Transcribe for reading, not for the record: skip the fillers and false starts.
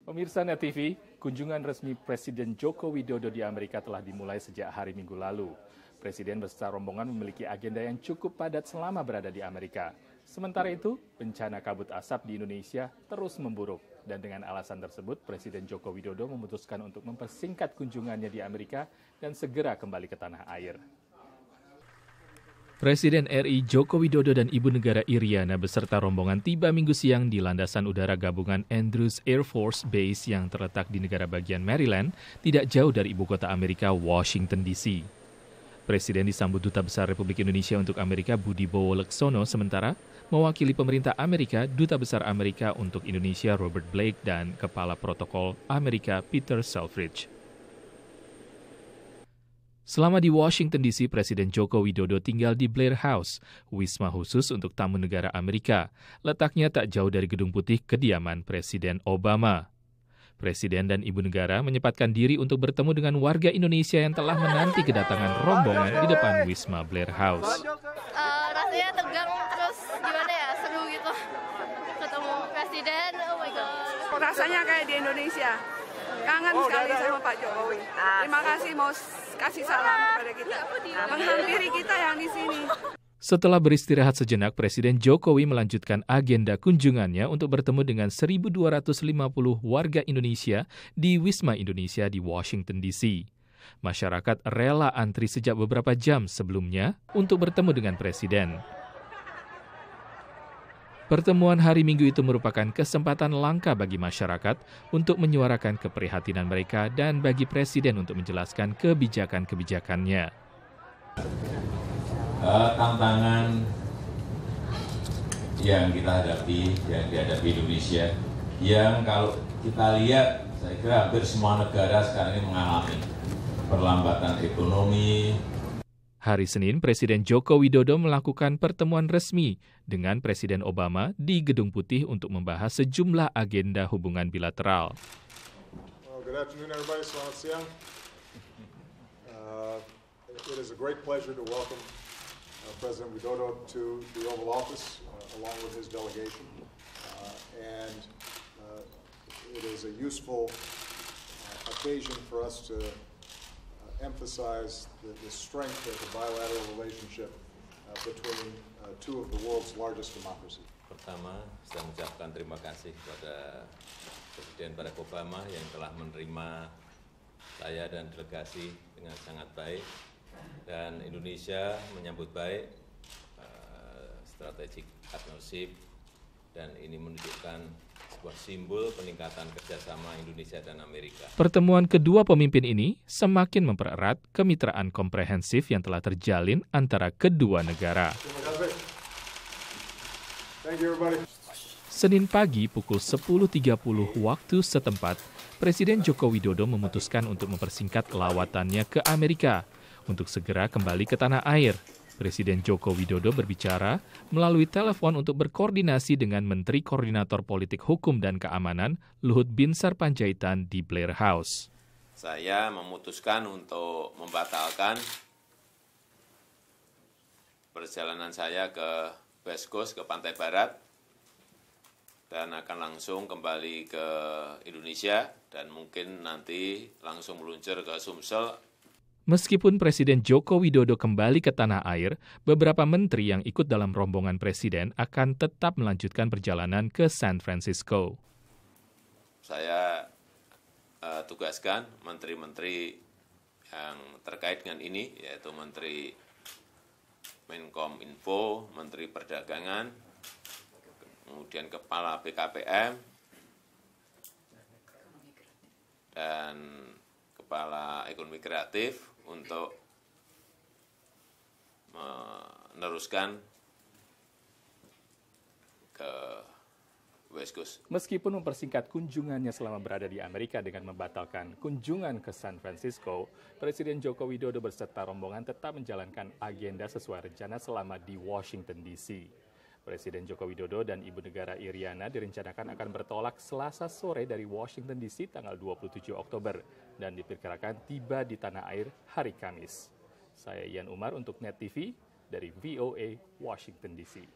Pemirsa Net TV, kunjungan resmi Presiden Joko Widodo di Amerika telah dimulai sejak hari Minggu lalu. Presiden beserta rombongan memiliki agenda yang cukup padat selama berada di Amerika. Sementara itu, bencana kabut asap di Indonesia terus memburuk. Dan dengan alasan tersebut, Presiden Joko Widodo memutuskan untuk mempersingkat kunjungannya di Amerika dan segera kembali ke tanah air. Presiden RI Joko Widodo dan Ibu Negara Iriana beserta rombongan tiba Minggu siang di Landasan Udara Gabungan Andrews Air Force Base yang terletak di negara bagian Maryland, tidak jauh dari ibu kota Amerika, Washington, D.C. Presiden disambut Duta Besar Republik Indonesia untuk Amerika Budi Bowo Leksono, sementara mewakili pemerintah Amerika, Duta Besar Amerika untuk Indonesia Robert Blake dan Kepala Protokol Amerika Peter Selfridge. Selama di Washington D.C., Presiden Joko Widodo tinggal di Blair House, wisma khusus untuk tamu negara Amerika. Letaknya tak jauh dari Gedung Putih, kediaman Presiden Obama. Presiden dan Ibu Negara menyempatkan diri untuk bertemu dengan warga Indonesia yang telah menanti kedatangan rombongan di depan wisma Blair House. Rasanya tegang, terus gimana ya, seru gitu. Ketemu Presiden, oh my God. Rasanya kayak di Indonesia. Kangen sekali sama Pak Jokowi. Terima kasih, mau kasih salam kepada kita. Menghampiri kita yang di sini. Setelah beristirahat sejenak, Presiden Jokowi melanjutkan agenda kunjungannya untuk bertemu dengan 1.250 warga Indonesia di Wisma Indonesia di Washington, D.C. Masyarakat rela antri sejak beberapa jam sebelumnya untuk bertemu dengan Presiden. Pertemuan hari Minggu itu merupakan kesempatan langka bagi masyarakat untuk menyuarakan keprihatinan mereka dan bagi Presiden untuk menjelaskan kebijakan-kebijakannya. Tantangan yang kita hadapi, yang dihadapi Indonesia, yang kalau kita lihat, saya kira hampir semua negara sekarang ini mengalami perlambatan ekonomi. Hari Senin, Presiden Joko Widodo melakukan pertemuan resmi dengan Presiden Obama di Gedung Putih untuk membahas sejumlah agenda hubungan bilateral. Good afternoon, everybody. Selamat siang. It is a great pleasure to welcome President Widodo to the Oval Office along with his delegation. It is a useful occasion for us to emphasize the strength of the bilateral relationship between two of the world's largest democracies. Pertama, saya mengucapkan terima kasih kepada Presiden Barack Obama yang telah menerima saya dan delegasi dengan sangat baik, dan Indonesia menyambut baik strategic partnership, dan ini menunjukkan sebuah simbol peningkatan kerjasama Indonesia dan Amerika. Pertemuan kedua pemimpin ini semakin mempererat kemitraan komprehensif yang telah terjalin antara kedua negara. Senin pagi pukul 10.30 waktu setempat, Presiden Joko Widodo memutuskan untuk mempersingkat lawatannya ke Amerika untuk segera kembali ke tanah air. Presiden Joko Widodo berbicara melalui telepon untuk berkoordinasi dengan Menteri Koordinator Politik Hukum dan Keamanan Luhut Binsar Panjaitan di Blair House. Saya memutuskan untuk membatalkan perjalanan saya ke West Coast, ke Pantai Barat, dan akan langsung kembali ke Indonesia dan mungkin nanti langsung meluncur ke Sumsel. Meskipun Presiden Joko Widodo kembali ke tanah air, beberapa menteri yang ikut dalam rombongan Presiden akan tetap melanjutkan perjalanan ke San Francisco. Saya tugaskan menteri-menteri yang terkait dengan ini, yaitu Menteri Menkom Info, Menteri Perdagangan, kemudian Kepala BKPM, dan Kepala Ekonomi Kreatif untuk meneruskan ke West Coast. Meskipun mempersingkat kunjungannya selama berada di Amerika dengan membatalkan kunjungan ke San Francisco, Presiden Joko Widodo beserta rombongan tetap menjalankan agenda sesuai rencana selama di Washington, D.C. Presiden Joko Widodo dan Ibu Negara Iriana direncanakan akan bertolak Selasa sore dari Washington, D.C. tanggal 27 Oktober dan diperkirakan tiba di tanah air hari Kamis. Saya Ian Umar untuk Net TV dari VOA Washington, D.C.